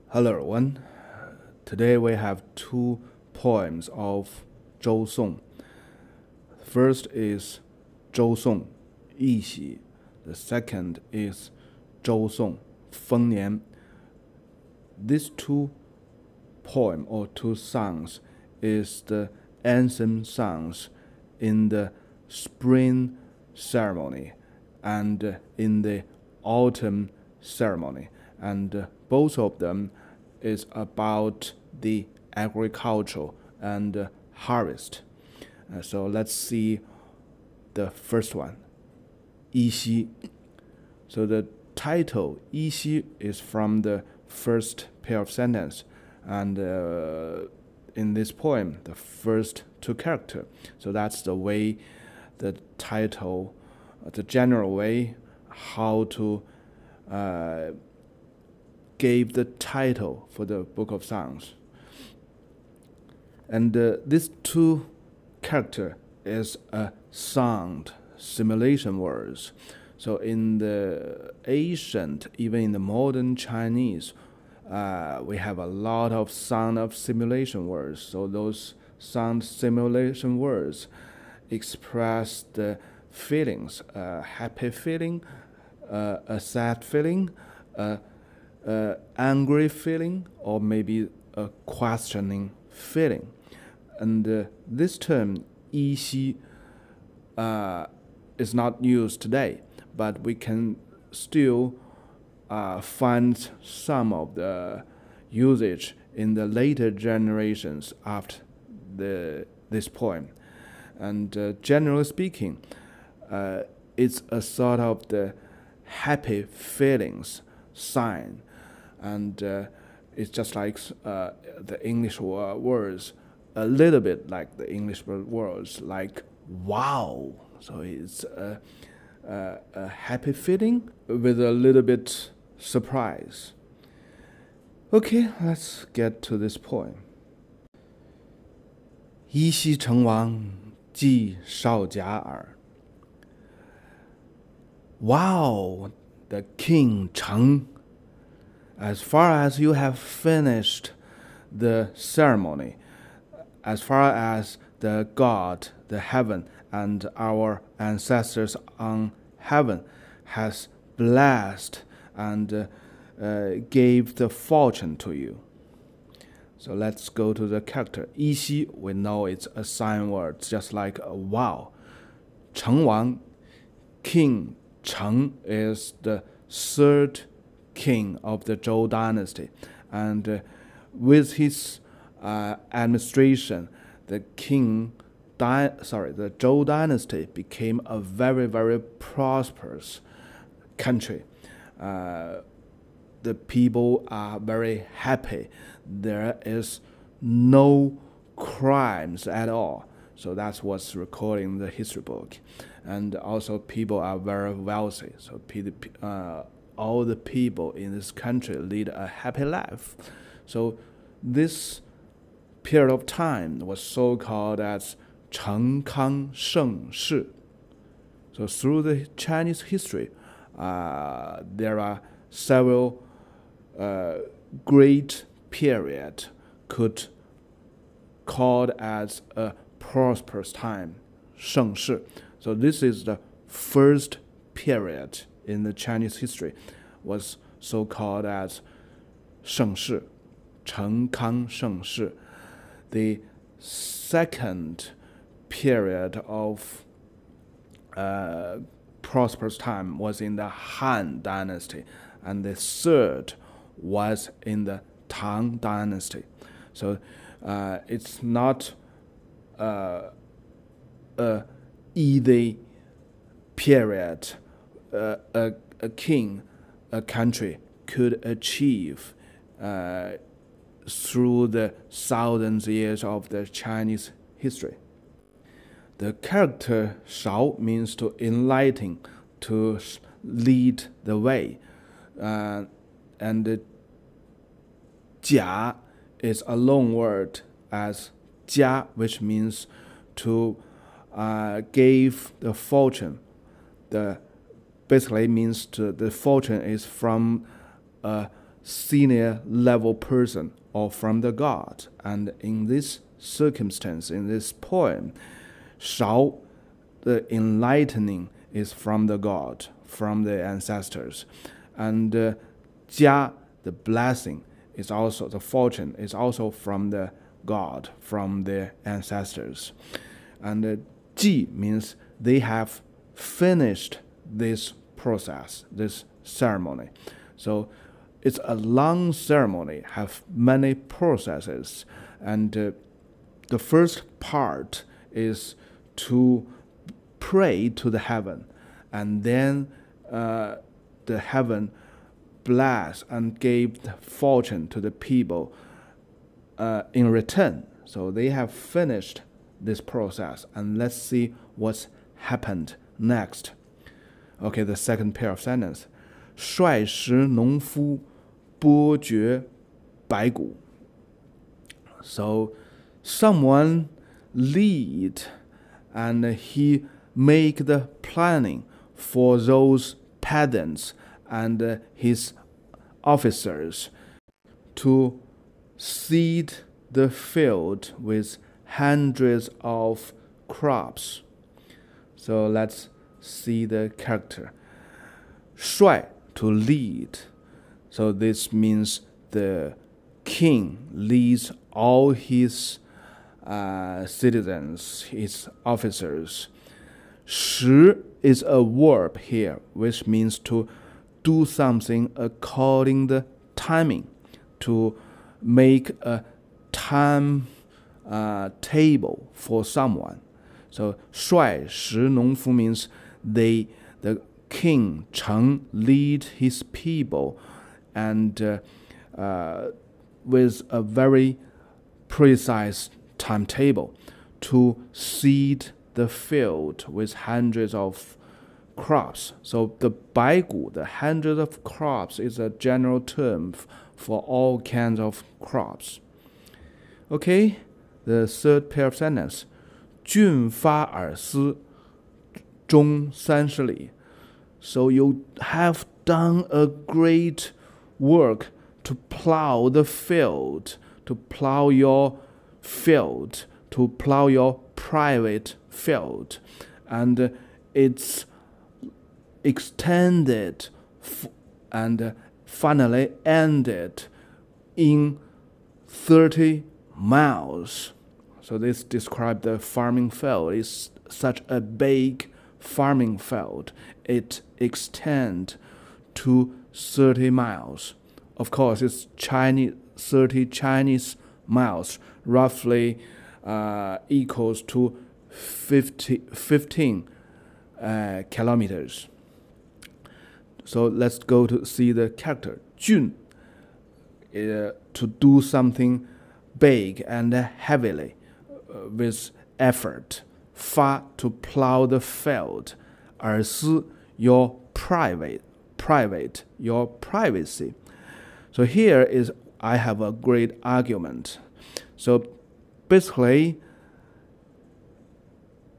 Hello everyone. Today we have two poems of Zhou Song. First is Zhou Song, 噫嘻. The second is Zhou Song, 丰年. These two poems or two songs is the anthem songs in the spring ceremony and in the autumn ceremony, and both of them is about the agriculture and harvest. So let's see the first one, 噫嘻. So the title 噫嘻is from the first pair of sentences, and in this poem, the first two characters. So that's the way, the title, the general way how to gave the title for the Book of Songs. And these two character is a sound simulation words. So in the ancient, even in the modern Chinese, we have a lot of sound of simulation words. So those sound simulation words express the feelings, a happy feeling, a sad feeling, angry feeling, or maybe a questioning feeling. And this term 噫嘻 is not used today, but we can still find some of the usage in the later generations after this poem. And generally speaking, it's a sort of the happy feelings sign, and it's just like the English words, a little bit like the English words like wow. So it's a happy feeling with a little bit surprise. Okay, let's get to this poem. 噫嘻成王，既昭假尔. Wow, the king Cheng, as far as you have finished the ceremony, as far as the God, the heaven, and our ancestors on heaven has blessed and gave the fortune to you. So let's go to the character. 噫嘻, we know it's a sign word, just like a wow. 成王, King Cheng is the third king of the Zhou dynasty, and with his administration, the Zhou dynasty became a very, very prosperous country. The people are very happy. There is no crimes at all. So that's what's recorded in the history book. And also people are very wealthy. So all the people in this country lead a happy life. So this period of time was so called as 成康盛世. So through the Chinese history, there are several great period could called as a prosperous time, 盛世. So this is the first period in the Chinese history, was so called as 盛世, 成康盛世. The second period of prosperous time was in the Han dynasty, and the third was in the Tang dynasty. So it's not a easy period a king, a country could achieve through the thousands of years of the Chinese history. The character Shao means to enlighten, to lead the way, and Jia is a long word as Jia, which means to give the fortune. The basically means the fortune is from a senior level person or from the god. And in this circumstance, in this poem, Shao, the enlightening, is from the god, from the ancestors. And Jia, the blessing, is also, the fortune, is also from the god, from the ancestors. And Ji means they have finished this process, this ceremony. So it's a long ceremony, have many processes. And the first part is to pray to the heaven, and then the heaven bless and gave the fortune to the people in return. So they have finished this process, and let's see what's happened next. Okay, the second pair of sentences. 率时农夫播厥百谷. So someone lead, and he make the planning for those peasants and his officers to seed the field with hundreds of crops. So let's see the character. 率, to lead. So this means the king leads all his citizens, his officers. 时 is a verb here, which means to do something according the timing, to make a time table for someone. So 率时农夫 means the king Cheng lead his people, and with a very precise timetable to seed the field with hundreds of crops. So the 百谷, the hundreds of crops, is a general term for all kinds of crops. Okay, the third pair of sentences. 骏发尔私终30里. So you have done a great work to plow the field, to plow your field, to plow your private field, and it's extended and finally ended in 30 miles. So this describes the farming field. It's such a big farming field. It extends to 30 miles. Of course, it's 30 Chinese miles, roughly equals to 15 kilometers. So let's go to see the character. 骏, to do something big and heavily, with effort. 发, to plow the field. 尔私, your private, your privacy. So here is, I have a great argument. So basically,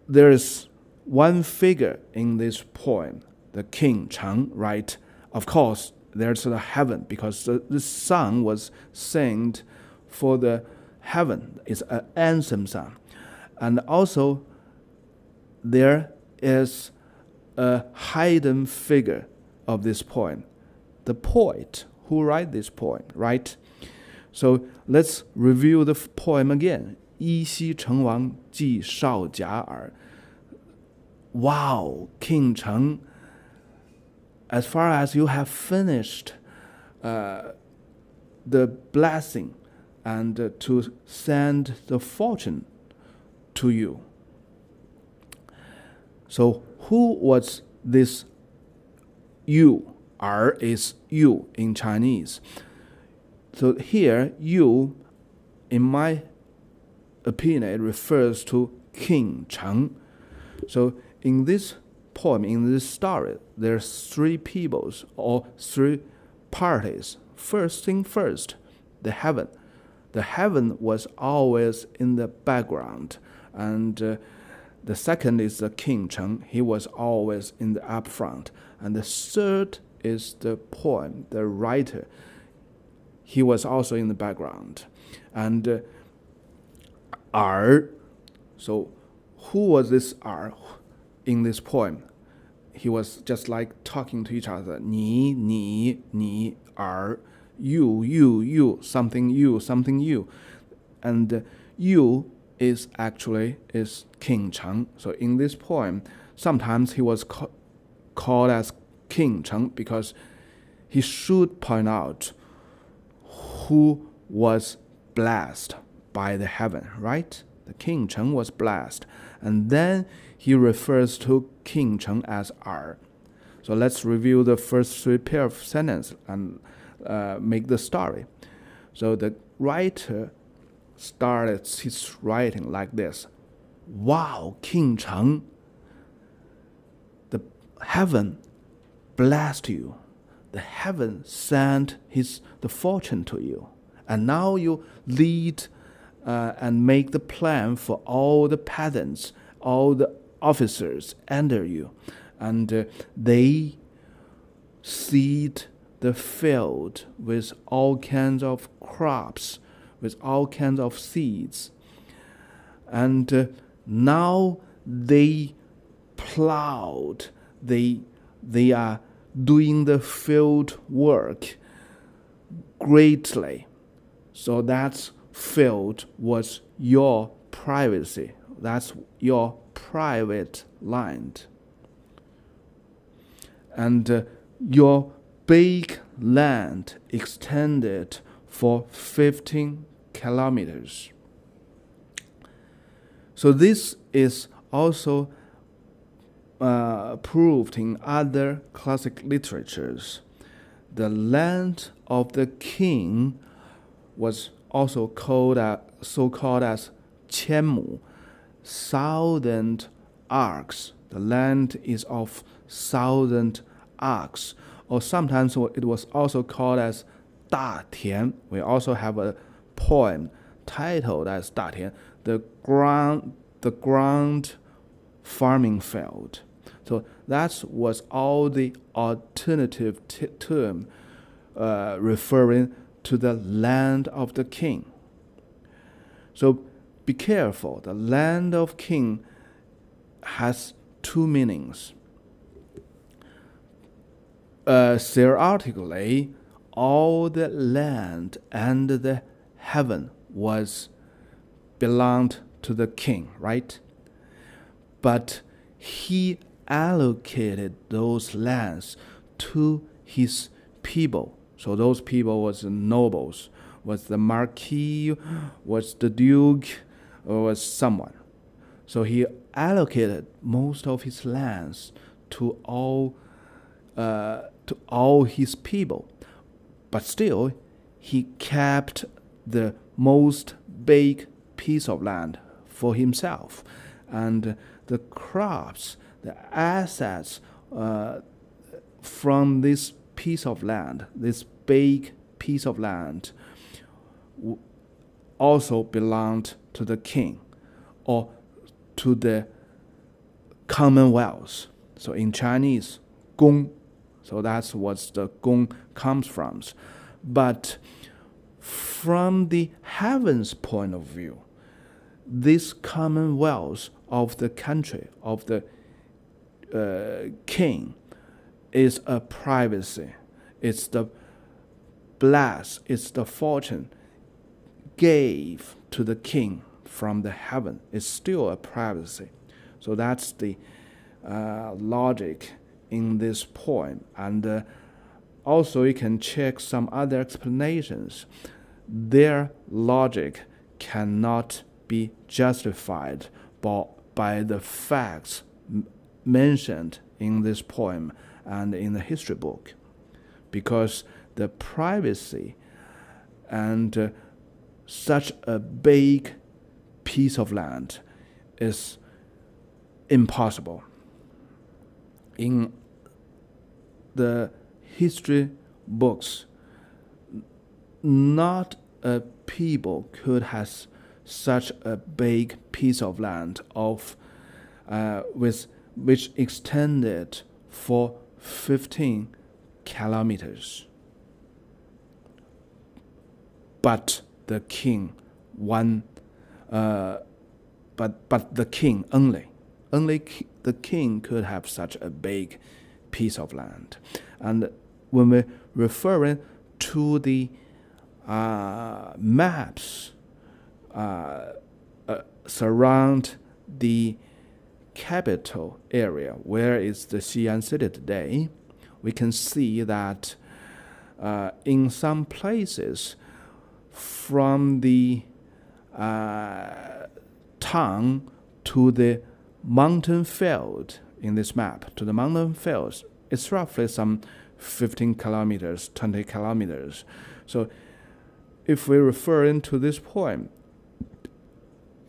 there is one figure in this poem, the king Cheng, right? Of course, there's the heaven, because this song was sang for the heaven. It's an anthem song. And also, there is a hidden figure of this poem, the poet who write this poem, right? So let's review the poem again. 噫嘻成王，既昭假尔. Wow, King Cheng, as far as you have finished the blessing and to send the fortune to you. So who was this you? Er is you in Chinese. So here, you, in my opinion, it refers to King Cheng. So in this poem, in this story, there's three peoples or three parties. First thing first, the heaven. The heaven was always in the background, and the second is the King Cheng. He was always in the upfront. And the third is the poem, the writer. he was also in the background. And 尔, so who was this 尔 in this poem? He was just like talking to each other. 你 尔, you, something you. And you is actually King Cheng. So in this poem, sometimes he was called as King Cheng because he should point out who was blessed by the heaven, right? The King Cheng was blessed. And then he refers to King Cheng as 尔. So let's review the first 3 pair of sentences and make the story. So the writer started his writing like this. Wow, King Cheng, the heaven blessed you. The heaven sent the fortune to you. And now you lead and make the plan for all the peasants, all the officers under you. And they seed the field with all kinds of crops, with all kinds of seeds. And now they plowed, they are doing the field work greatly. So that field was your privacy. That's your private land. And your big land extended for 15 kilometers. So this is also proved in other classic literatures. The land of the king was also so-called as 千亩, 1,000 arcs. The land is of 1,000 arcs. Or sometimes it was also called as 大田. We also have a poem titled as 大田, the ground farming field. So that was all the alternative term referring to the land of the king. So be careful. The land of king has 2 meanings. Theoretically, all the land and the heaven belonged to the king, right? But he allocated those lands to his people. So those people was the nobles, was the marquis, was the duke, or was someone. So he allocated most of his lands to all his people. But still, he kept the most big piece of land for himself. And the crops, the assets from this piece of land, this big piece of land, also belonged to the king or to the commonwealth. So in Chinese, 公. So that's what the 公 comes from. But from the heaven's point of view, this commonwealth of the country, of the king, is a privacy. It's the it's the fortune gave to the king from the heaven. It's still a privacy. So that's the logic in this poem. And also you can check some other explanations. Their logic cannot be justified by the facts mentioned in this poem and in the history book, because the privacy and such a big piece of land is impossible. In the history books, not a people could have such a big piece of land which extended for 15 kilometers. but the king one, but the king only the king could have such a big piece of land. And when we're referring to the maps surround the capital area, where is the Xi'an city today, we can see that in some places from the town to the mountain field in this map, to the mountain fields, it's roughly some 15 kilometers, 20 kilometers. So if we're referring to this poem,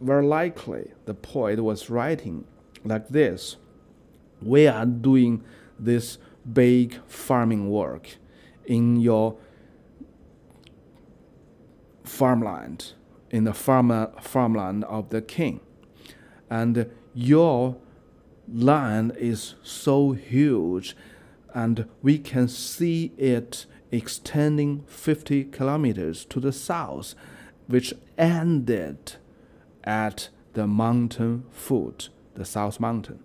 very likely the poet was writing like this: we are doing this big farming work in your farmland, in the farmland of the king, and your land is so huge, and we can see it extending 50 kilometers to the south, which ended at the mountain foot, the South Mountain.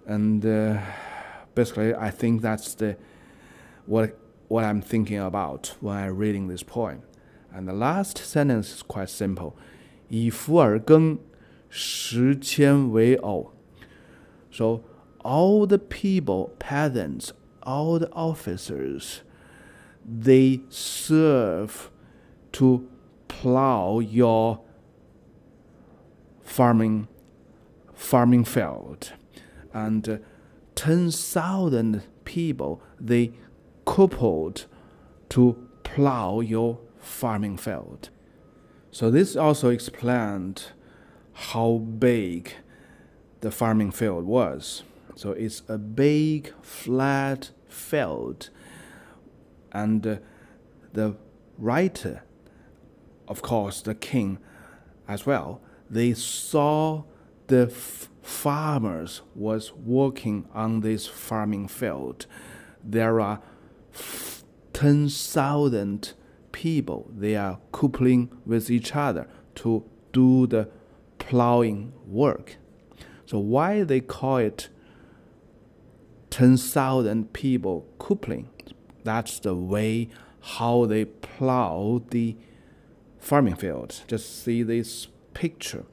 And basically, I think that's what I'm thinking about when I'm reading this poem. And the last sentence is quite simple: 以服尔耕，十千维耦. So all the people, peasants, all the officers, they serve to plow your farming field, and 10,000 people, they coupled to plow your farming field. So this also explained how big the farming field was. So it's a big flat field, and the writer, of course the king as well, they saw the farmers was working on this farming field. There are 10,000 people, they are coupling with each other to do the plowing work. So why they call it 10,000 people coupling? That's the way how they plow the farming field. Just see this picture.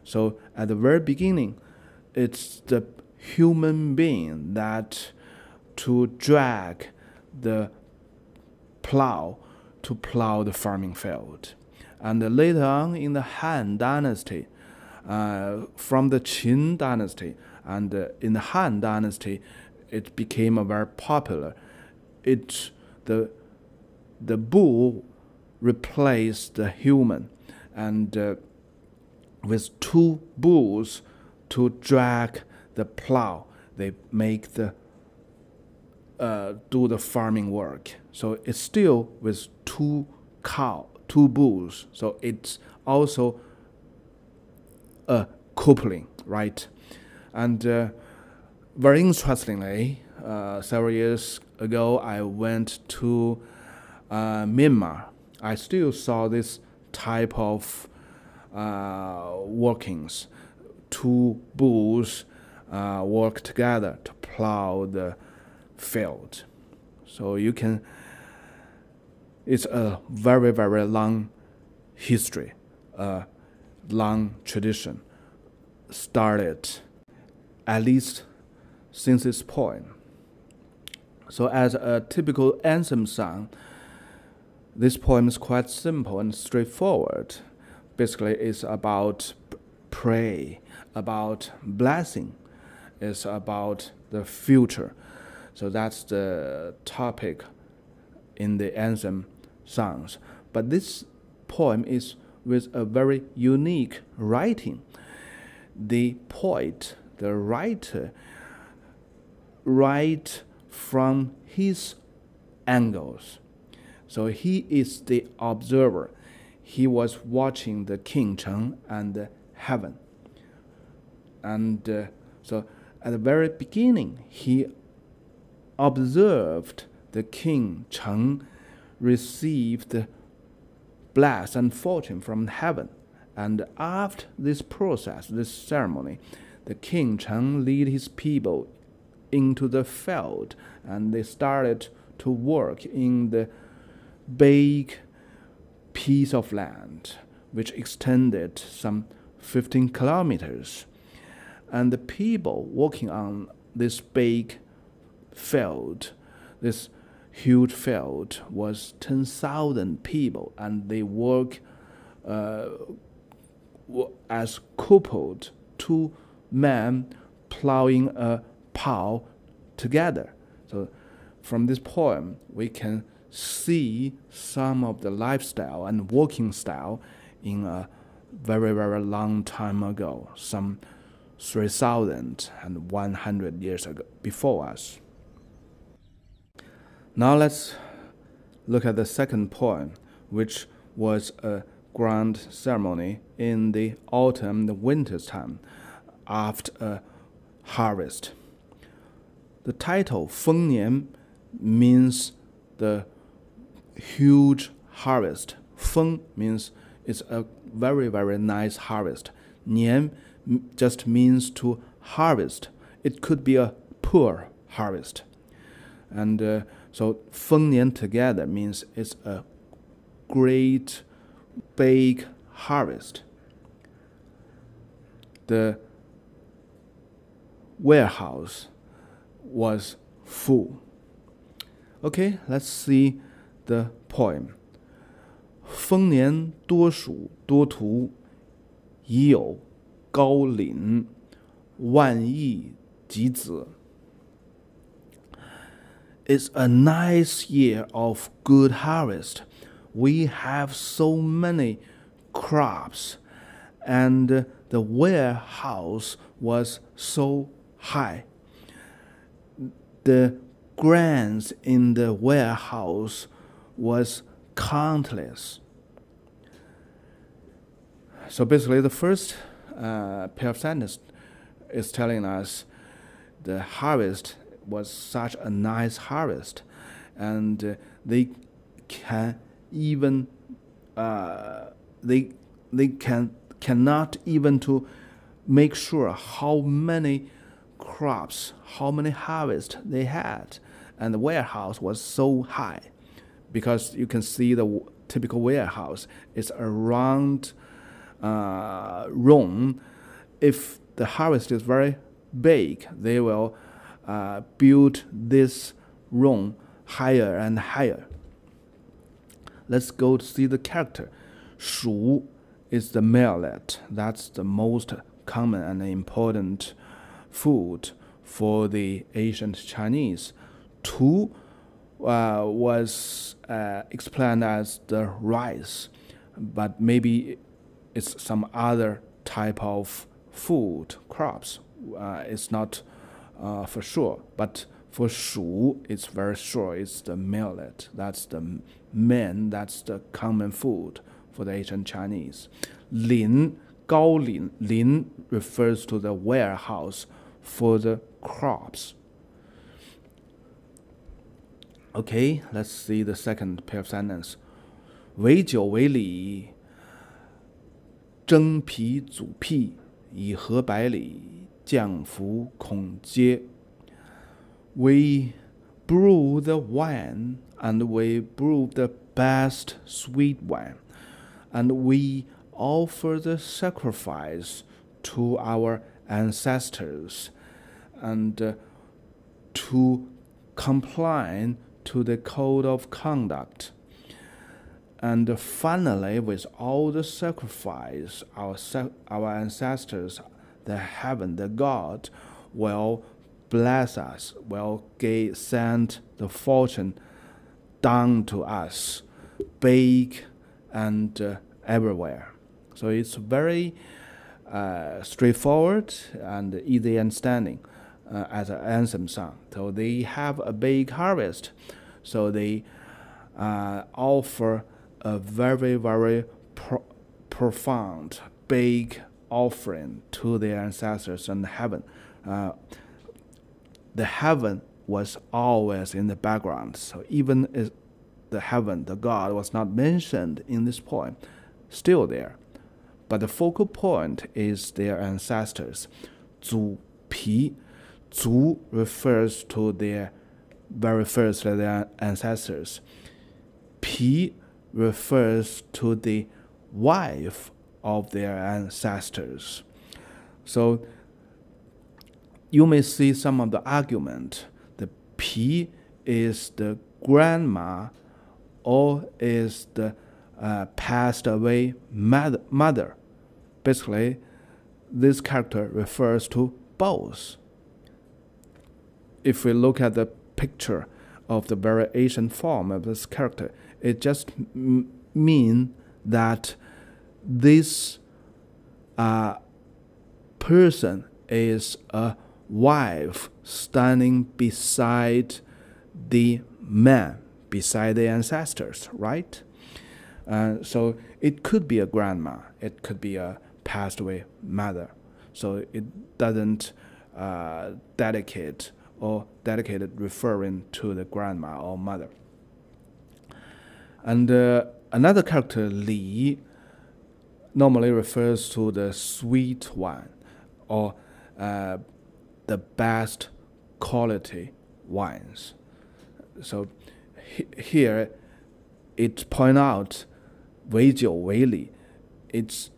So at the very beginning, it's the human being that to drag the plow to plow the farming field. And later on in the Han Dynasty, from the Qin Dynasty, and in the Han Dynasty, it became a very popular. The bull replaced the human, and with two bulls to drag the plow, they make the do the farming work. So it's still with two bulls. So it's also a coupling, right? And very interestingly, several years ago, I went to Myanmar. I still saw this type of workings. Two bulls work together to plow the field. So you can, it's a very, very long history, long tradition, started at least since this poem. So as a typical anthem song, this poem is quite simple and straightforward. Basically, it's about pray, about blessing, it's about the future. So that's the topic in the anthem songs. But this poem is with a very unique writing. The poet, the writer, write from his angles. So he is the observer. He was watching the King Cheng and the heaven. And so at the very beginning, he observed the King Cheng received blessing and fortune from heaven. And after this process, this ceremony, the king Cheng lead his people into the field, and they started to work in the big piece of land, which extended some 15 kilometers. And the people working on this big field, this huge field, was 10,000 people, and they work as coupled, two men plowing a plow together. So from this poem, we can see some of the lifestyle and working style in a very, very long time ago, some 3,100 years ago, before us. Now let's look at the second poem, which was a grand ceremony in the autumn, the winter's time, after a harvest. The title, 丰年, means the huge harvest. 丰 means it's a very, very nice harvest. 年 just means to harvest. It could be a poor harvest. And so 丰年 together means it's a great, big harvest. The warehouse was full. Okay, let's see the poem. 丰年多黍多稍，以有高廪，万亿及秭。It's a nice year of good harvest. We have so many crops, and the warehouse was so high. The grains in the warehouse was countless. So basically, the first pair of sentences is telling us the harvest was such a nice harvest, and they can even cannot even to make sure how many crops, how many harvests they had, and the warehouse was so high, because you can see the typical warehouse is a round room. If the harvest is very big, they will build this room higher and higher. Let's go to see the character. 黍 is the millet. That's the most common and important food for the ancient Chinese. 禍was explained as the rice, but maybe it's some other type of food, crops. It's not for sure, but for 黍, it's very sure it's the millet. That's the that's the common food for the ancient Chinese. 廪, 高廪, 廪 refers to the warehouse for the crops. Okay, let's see the second pair of sentences. 为酒为醴，噫啤祖妣，以合百里，降福孔皆。We brew the wine, and we brew the best sweet wine, and we offer the sacrifice to our ancestors, and to comply to the code of conduct. And finally, with all the sacrifice, our ancestors, the heaven, the God, will bless us, will send the fortune down to us, big and everywhere. So it's very straightforward and easy understanding as an anthem song. So they have a big harvest, so they offer a very, very profound, big offering to their ancestors and heaven. The heaven was always in the background. So even the heaven, the god, was not mentioned in this poem, still there. But the focal point is their ancestors. 祖妣, 祖 refers to their very first their ancestors. 妣refers to the wife of their ancestors. So you may see some of the argument. The P is the grandma or is the passed away mother. Basically, this character refers to both. If we look at the picture of the variation form of this character, it just means that this person is a wife standing beside the man, beside the ancestors, right? So it could be a grandma, it could be a passed away mother. So it doesn't dedicated referring to the grandma or mother. And another character, Li, normally refers to the sweet wine or the best quality wines. So here it point out 为酒为醴. It's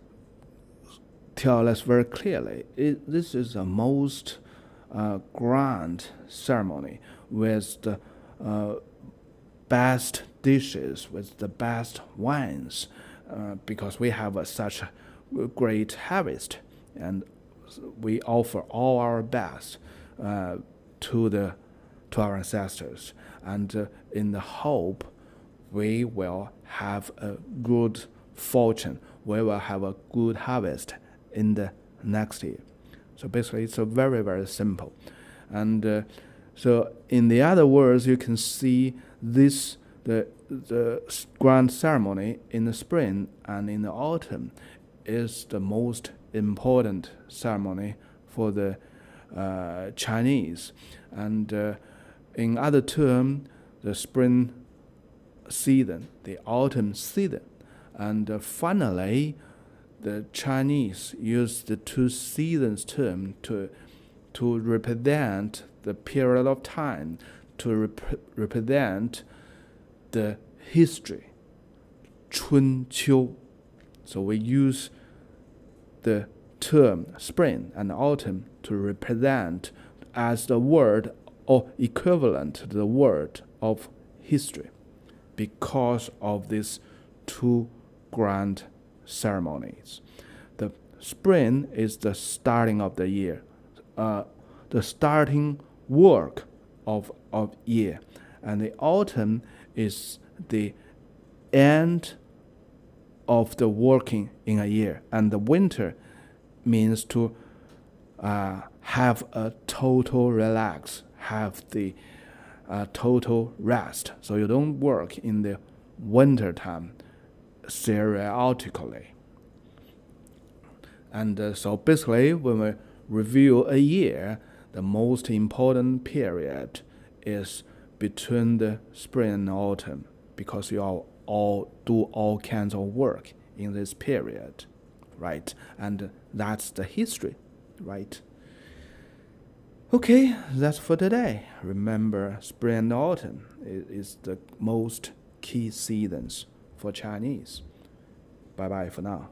tell us very clearly this is the most grand ceremony with the best dishes, with the best wines, because we have such a great harvest, and we offer all our best to our ancestors, and in the hope we will have a good fortune, we will have a good harvest in the next year. So basically it's a very, very simple. And so in the other words, you can see this the grand ceremony in the spring and in the autumn is the most important ceremony for the Chinese. And in other terms, the spring season, the autumn season, and finally, the Chinese use the two seasons term to represent the period of time, to represent the history, 春秋. So we use the term spring and autumn to represent as the word or equivalent to the word of history, because of these two grand ceremonies. The spring is the starting of the year, the starting work of year, and the autumn is the end of the working in a year, and the winter means to have a total relax, have the total rest. So you don't work in the winter time periodically. And so basically, when we review a year, the most important period is between the spring and autumn, because you all do all kinds of work in this period, right? And that's the history, right? Okay, that's for today. Remember, spring and autumn is the most key seasons for Chinese. Bye-bye for now.